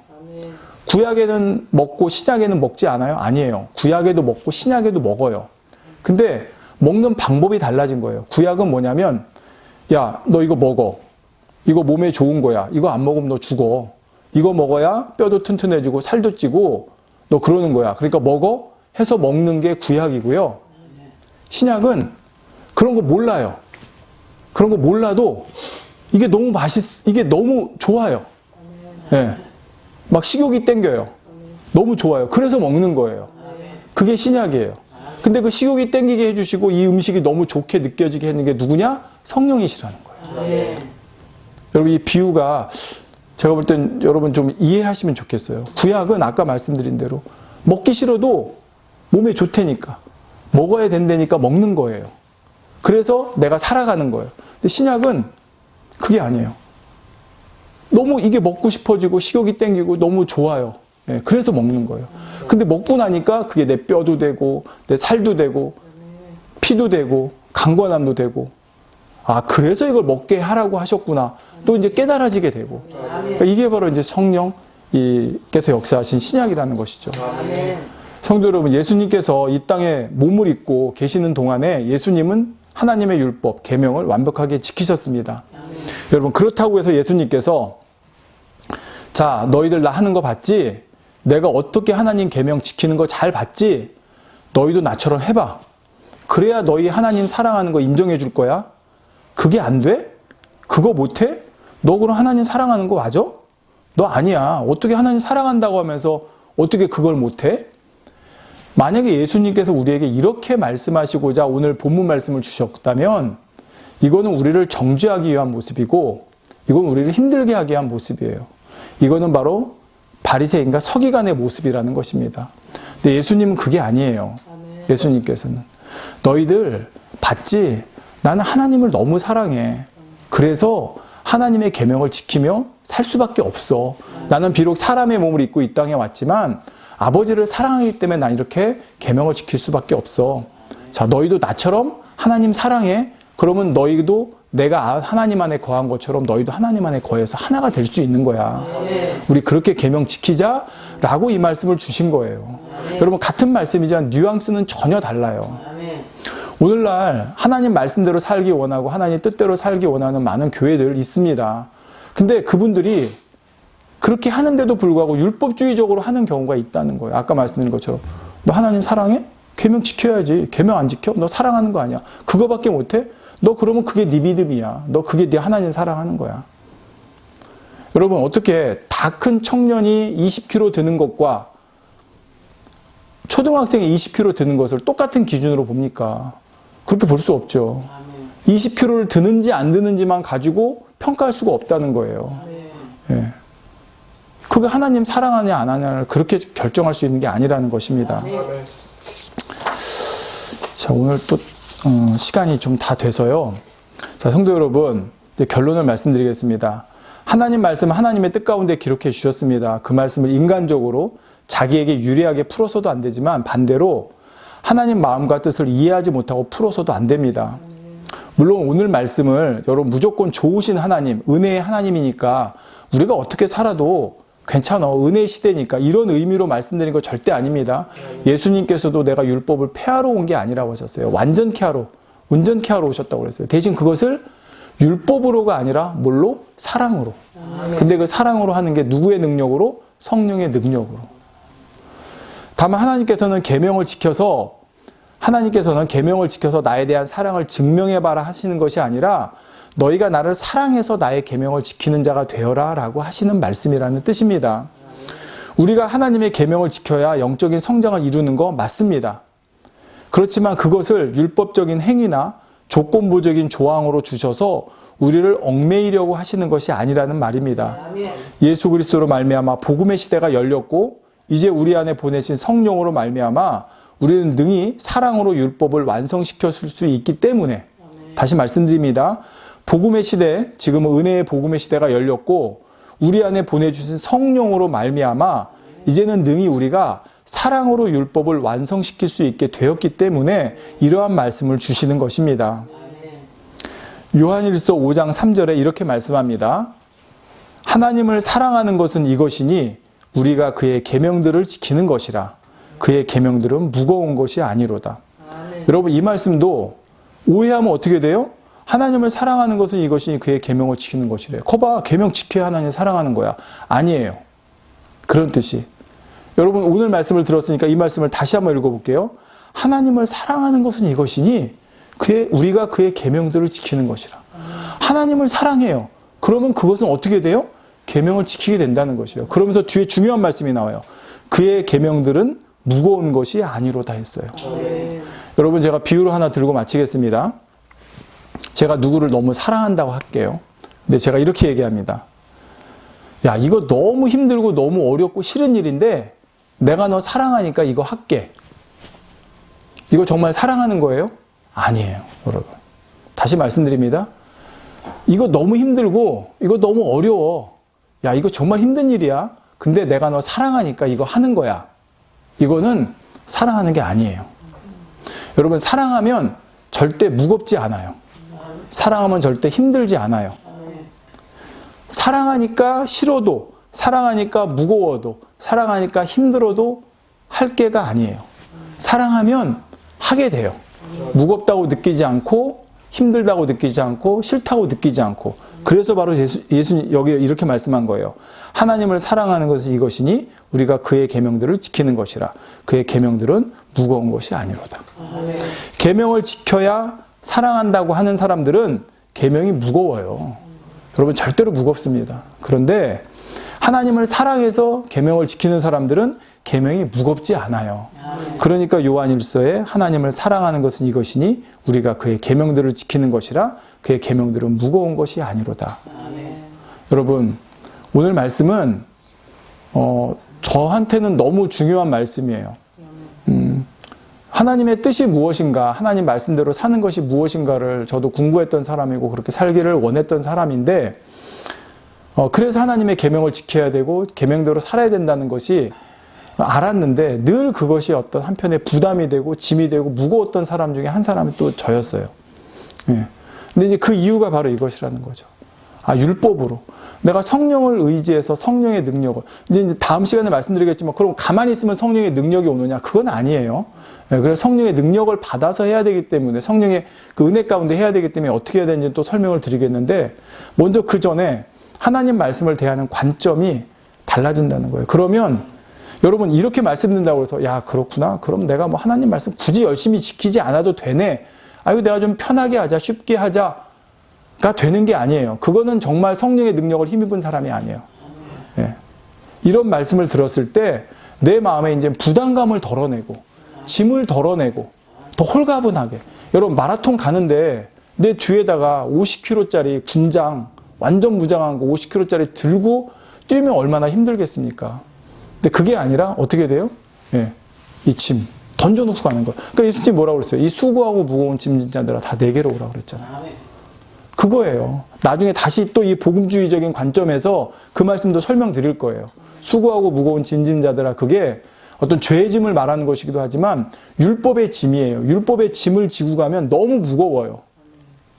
구약에는 먹고 신약에는 먹지 않아요? 아니에요. 구약에도 먹고 신약에도 먹어요. 근데 먹는 방법이 달라진 거예요. 구약은 뭐냐면, 야, 너 이거 먹어. 이거 몸에 좋은 거야. 이거 안 먹으면 너 죽어. 이거 먹어야 뼈도 튼튼해지고 살도 찌고 너 그러는 거야. 그러니까 먹어 해서 먹는 게 구약이고요. 신약은 그런 거 몰라요. 그런 거 몰라도 이게 너무 좋아요. 네. 막 식욕이 땡겨요. 너무 좋아요. 그래서 먹는 거예요. 그게 신약이에요. 근데 그 식욕이 땡기게 해주시고 이 음식이 너무 좋게 느껴지게 하는 게 누구냐? 성령이시라는 거예요. 여러분, 이 비유가 제가 볼 땐 여러분 좀 이해하시면 좋겠어요. 구약은 아까 말씀드린 대로 먹기 싫어도 몸에 좋다니까, 먹어야 된다니까 먹는 거예요. 그래서 내가 살아가는 거예요. 근데 신약은 그게 아니에요. 너무 이게 먹고 싶어지고 식욕이 땡기고 너무 좋아요. 그래서 먹는 거예요. 근데 먹고 나니까 그게 내 뼈도 되고 내 살도 되고 피도 되고 강건함도 되고, 아, 그래서 이걸 먹게 하라고 하셨구나. 또 이제 깨달아지게 되고. 그러니까 이게 바로 이제 성령께서 역사하신 신약이라는 것이죠. 성도 여러분, 예수님께서 이 땅에 몸을 입고 계시는 동안에 예수님은 하나님의 율법, 계명을 완벽하게 지키셨습니다. 여러분, 그렇다고 해서 예수님께서, 자, 너희들 나 하는 거 봤지? 내가 어떻게 하나님 계명 지키는 거 잘 봤지? 너희도 나처럼 해봐. 그래야 너희 하나님 사랑하는 거 인정해 줄 거야? 그게 안 돼? 그거 못해? 너 그럼 하나님 사랑하는 거 맞아? 너 아니야. 어떻게 하나님 사랑한다고 하면서 어떻게 그걸 못해? 만약에 예수님께서 우리에게 이렇게 말씀하시고자 오늘 본문 말씀을 주셨다면 이거는 우리를 정죄하기 위한 모습이고 이건 우리를 힘들게 하기 위한 모습이에요. 이거는 바로 바리새인과 서기관의 모습이라는 것입니다. 근데 예수님은 그게 아니에요. 예수님께서는 너희들 봤지? 나는 하나님을 너무 사랑해. 그래서 하나님의 계명을 지키며 살 수밖에 없어. 나는 비록 사람의 몸을 입고 이 땅에 왔지만 아버지를 사랑하기 때문에 난 이렇게 계명을 지킬 수밖에 없어. 자, 너희도 나처럼 하나님 사랑해. 그러면 너희도 내가 하나님 안에 거한 것처럼 너희도 하나님 안에 거해서 하나가 될 수 있는 거야. 우리 그렇게 계명 지키자라고 이 말씀을 주신 거예요. 여러분 같은 말씀이지만 뉘앙스는 전혀 달라요. 오늘날 하나님 말씀대로 살기 원하고 하나님 뜻대로 살기 원하는 많은 교회들 있습니다. 근데 그분들이 그렇게 하는데도 불구하고 율법주의적으로 하는 경우가 있다는 거예요. 아까 말씀드린 것처럼 너 하나님 사랑해? 계명 지켜야지. 계명 안 지켜? 너 사랑하는 거 아니야. 그거밖에 못해? 너 그러면 그게 네 믿음이야. 너 그게 네 하나님 사랑하는 거야. 여러분 어떻게 다 큰 청년이 20kg 드는 것과 초등학생이 20kg 드는 것을 똑같은 기준으로 봅니까? 그렇게 볼 수 없죠. 20kg를 드는지 안 드는지만 가지고 평가할 수가 없다는 거예요. 예. 그게 하나님 사랑하냐 안 하냐를 그렇게 결정할 수 있는 게 아니라는 것입니다. 자, 오늘 또 시간이 좀 다 돼서요. 자, 성도 여러분, 이제 결론을 말씀드리겠습니다. 하나님 말씀은 하나님의 뜻 가운데 기록해 주셨습니다. 그 말씀을 인간적으로 자기에게 유리하게 풀어서도 안 되지만 반대로 하나님 마음과 뜻을 이해하지 못하고 풀어서도 안 됩니다. 물론 오늘 말씀을 여러분 무조건 좋으신 하나님, 은혜의 하나님이니까 우리가 어떻게 살아도 괜찮아. 은혜의 시대니까 이런 의미로 말씀드린 거 절대 아닙니다. 예수님께서도 내가 율법을 폐하러 온 게 아니라고 하셨어요. 완전케 하러, 온전케 하러 오셨다고 그랬어요. 대신 그것을 율법으로가 아니라 뭘로? 사랑으로. 근데 그 사랑으로 하는 게 누구의 능력으로? 성령의 능력으로. 다만 하나님께서는 계명을 지켜서 나에 대한 사랑을 증명해봐라 하시는 것이 아니라 너희가 나를 사랑해서 나의 계명을 지키는 자가 되어라 라고 하시는 말씀이라는 뜻입니다. 우리가 하나님의 계명을 지켜야 영적인 성장을 이루는 거 맞습니다. 그렇지만 그것을 율법적인 행위나 조건부적인 조항으로 주셔서 우리를 얽매이려고 하시는 것이 아니라는 말입니다. 예수 그리스도로 말미암아 복음의 시대가 열렸고 이제 우리 안에 보내신 성령으로 말미암아 우리는 능히 사랑으로 율법을 완성시켜 줄 수 있기 때문에 다시 말씀드립니다. 복음의 시대, 지금은 은혜의 복음의 시대가 열렸고 우리 안에 보내주신 성령으로 말미암아 이제는 능히 우리가 사랑으로 율법을 완성시킬 수 있게 되었기 때문에 이러한 말씀을 주시는 것입니다. 요한일서 5장 3절에 이렇게 말씀합니다. 하나님을 사랑하는 것은 이것이니 우리가 그의 계명들을 지키는 것이라. 그의 계명들은 무거운 것이 아니로다. 여러분 이 말씀도 오해하면 어떻게 돼요? 하나님을 사랑하는 것은 이것이니 그의 계명을 지키는 것이래요. 거봐, 계명 지켜야 하나님을 사랑하는 거야. 아니에요. 그런 뜻이. 여러분 오늘 말씀을 들었으니까 이 말씀을 다시 한번 읽어볼게요. 하나님을 사랑하는 것은 이것이니 우리가 그의 계명들을 지키는 것이라. 하나님을 사랑해요. 그러면 그것은 어떻게 돼요? 계명을 지키게 된다는 것이에요. 그러면서 뒤에 중요한 말씀이 나와요. 그의 계명들은 무거운 것이 아니로다 했어요. 여러분 제가 비유를 하나 들고 마치겠습니다. 제가 누구를 너무 사랑한다고 할게요. 근데 제가 이렇게 얘기합니다. 야, 이거 너무 힘들고 너무 어렵고 싫은 일인데 내가 너 사랑하니까 이거 할게. 이거 정말 사랑하는 거예요? 아니에요, 여러분. 다시 말씀드립니다. 이거 너무 힘들고 이거 너무 어려워. 야, 이거 정말 힘든 일이야. 근데 내가 너 사랑하니까 이거 하는 거야. 이거는 사랑하는 게 아니에요. 여러분 사랑하면 절대 무겁지 않아요. 사랑하면 절대 힘들지 않아요. 사랑하니까 싫어도, 사랑하니까 무거워도, 사랑하니까 힘들어도 할 게가 아니에요. 사랑하면 하게 돼요. 무겁다고 느끼지 않고, 힘들다고 느끼지 않고, 싫다고 느끼지 않고, 그래서 바로 예수님 여기 이렇게 말씀한 거예요. 하나님을 사랑하는 것은 이것이니 우리가 그의 계명들을 지키는 것이라. 그의 계명들은 무거운 것이 아니로다. 계명을 지켜야 사랑한다고 하는 사람들은 계명이 무거워요. 여러분 절대로 무겁습니다. 그런데 하나님을 사랑해서 계명을 지키는 사람들은 계명이 무겁지 않아요. 그러니까 요한일서에 하나님을 사랑하는 것은 이것이니 우리가 그의 계명들을 지키는 것이라. 그의 계명들은 무거운 것이 아니로다. 여러분 오늘 말씀은 저한테는 너무 중요한 말씀이에요. 하나님의 뜻이 무엇인가, 하나님 말씀대로 사는 것이 무엇인가를 저도 공부했던 사람이고 그렇게 살기를 원했던 사람인데, 그래서 하나님의 계명을 지켜야 되고 계명대로 살아야 된다는 것이 알았는데 늘 그것이 어떤 한편의 부담이 되고 짐이 되고 무거웠던 사람 중에 한 사람이 또 저였어요. 예. 근데 이제 그 이유가 바로 이것이라는 거죠. 율법으로 내가 성령을 의지해서 성령의 능력을, 이제 다음 시간에 말씀드리겠지만 그럼 가만히 있으면 성령의 능력이 오느냐? 그건 아니에요. 그래서 성령의 능력을 받아서 해야 되기 때문에, 성령의 그 은혜 가운데 해야 되기 때문에 어떻게 해야 되는지 또 설명을 드리겠는데, 먼저 그 전에 하나님 말씀을 대하는 관점이 달라진다는 거예요. 그러면 여러분 이렇게 말씀드린다고 해서 야 그렇구나, 그럼 내가 뭐 하나님 말씀 굳이 열심히 지키지 않아도 되네, 아유 내가 좀 편하게 하자, 쉽게 하자 가 되는 게 아니에요. 그거는 정말 성령의 능력을 힘입은 사람이 아니에요. 예. 이런 말씀을 들었을 때 내 마음에 이제 부담감을 덜어내고 짐을 덜어내고 더 홀가분하게, 여러분 마라톤 가는데 내 뒤에다가 50kg짜리 군장 완전 무장한 거 50kg짜리 들고 뛰면 얼마나 힘들겠습니까? 근데 그게 아니라 어떻게 돼요? 예. 이 짐 던져놓고 가는 거예요. 그러니까 예수님이 뭐라고 그랬어요? 이 수고하고 무거운 짐진 자들아 다 내게로 오라고 그랬잖아요. 그거예요. 나중에 다시 또 이 복음주의적인 관점에서 그 말씀도 설명드릴 거예요. 수고하고 무거운 짐진 자들아, 그게 어떤 죄의 짐을 말하는 것이기도 하지만 율법의 짐이에요. 율법의 짐을 지고 가면 너무 무거워요.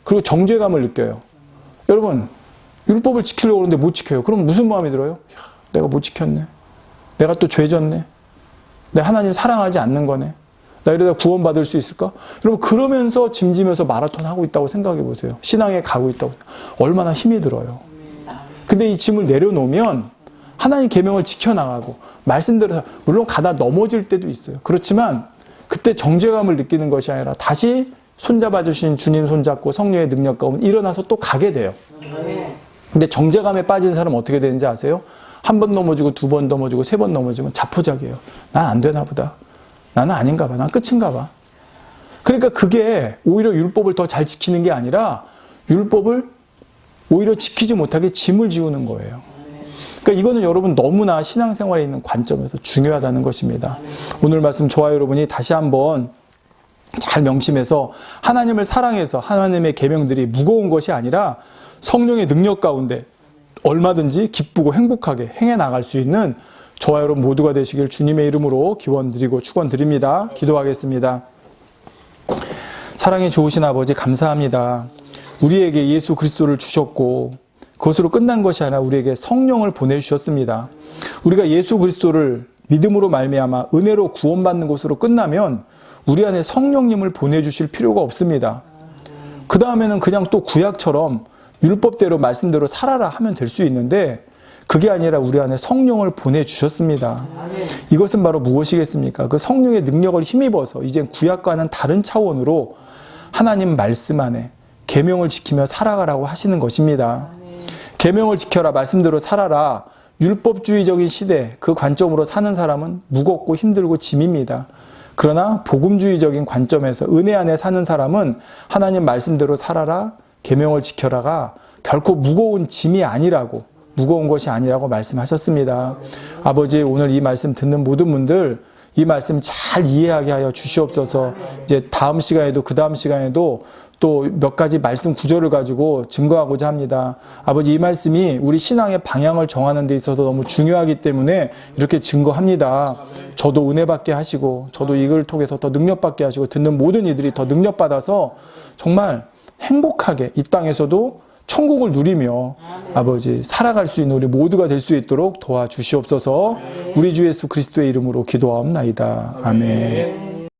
그리고 정죄감을 느껴요. 여러분 율법을 지키려고 하는데 못 지켜요. 그럼 무슨 마음이 들어요? 야, 내가 못 지켰네. 내가 또 죄 졌네. 내가 하나님 사랑하지 않는 거네. 나 이러다 구원받을 수 있을까? 여러분 그러면서 짐지면서 마라톤 하고 있다고 생각해 보세요. 신앙에 가고 있다고. 얼마나 힘이 들어요. 근데 이 짐을 내려놓으면 하나님 계명을 지켜나가고 말씀대로, 물론 가다 넘어질 때도 있어요. 그렇지만 그때 정죄감을 느끼는 것이 아니라 다시 손잡아 주신 주님 손잡고 성령의 능력 가운데 일어나서 또 가게 돼요. 근데 정죄감에 빠진 사람은 어떻게 되는지 아세요? 한 번 넘어지고 두 번 넘어지고 세 번 넘어지면 자포자기해요. 난 안 되나 보다. 나는 아닌가 봐. 난 끝인가 봐. 그러니까 그게 오히려 율법을 더 잘 지키는 게 아니라 율법을 오히려 지키지 못하게 짐을 지우는 거예요. 그러니까 이거는 여러분 너무나 신앙생활에 있는 관점에서 중요하다는 것입니다. 오늘 말씀 저와 여러분이 다시 한번 잘 명심해서 하나님을 사랑해서 하나님의 계명들이 무거운 것이 아니라 성령의 능력 가운데 얼마든지 기쁘고 행복하게 행해 나갈 수 있는 저와 여러분 모두가 되시길 주님의 이름으로 기원드리고 축원드립니다. 기도하겠습니다. 사랑이 좋으신 아버지 감사합니다. 우리에게 예수 그리스도를 주셨고 그것으로 끝난 것이 아니라 우리에게 성령을 보내주셨습니다. 우리가 예수 그리스도를 믿음으로 말미암아 은혜로 구원받는 것으로 끝나면 우리 안에 성령님을 보내주실 필요가 없습니다. 그 다음에는 그냥 또 구약처럼 율법대로 말씀대로 살아라 하면 될 수 있는데 그게 아니라 우리 안에 성령을 보내주셨습니다. 이것은 바로 무엇이겠습니까? 그 성령의 능력을 힘입어서 이젠 구약과는 다른 차원으로 하나님 말씀 안에 계명을 지키며 살아가라고 하시는 것입니다. 계명을 지켜라, 말씀대로 살아라. 율법주의적인 시대 그 관점으로 사는 사람은 무겁고 힘들고 짐입니다. 그러나 복음주의적인 관점에서 은혜 안에 사는 사람은 하나님 말씀대로 살아라, 계명을 지켜라가 결코 무거운 짐이 아니라고, 무거운 것이 아니라고 말씀하셨습니다. 아버지, 오늘 이 말씀 듣는 모든 분들 이 말씀 잘 이해하게 하여 주시옵소서. 이제 다음 시간에도 그 다음 시간에도 또 몇 가지 말씀 구절을 가지고 증거하고자 합니다. 아버지, 이 말씀이 우리 신앙의 방향을 정하는 데 있어서 너무 중요하기 때문에 이렇게 증거합니다. 저도 은혜 받게 하시고 저도 이걸 통해서 더 능력 받게 하시고 듣는 모든 이들이 더 능력 받아서 정말 행복하게 이 땅에서도 천국을 누리며 아버지 살아갈 수 있는 우리 모두가 될 수 있도록 도와주시옵소서. 우리 주 예수 그리스도의 이름으로 기도하옵나이다. 아멘.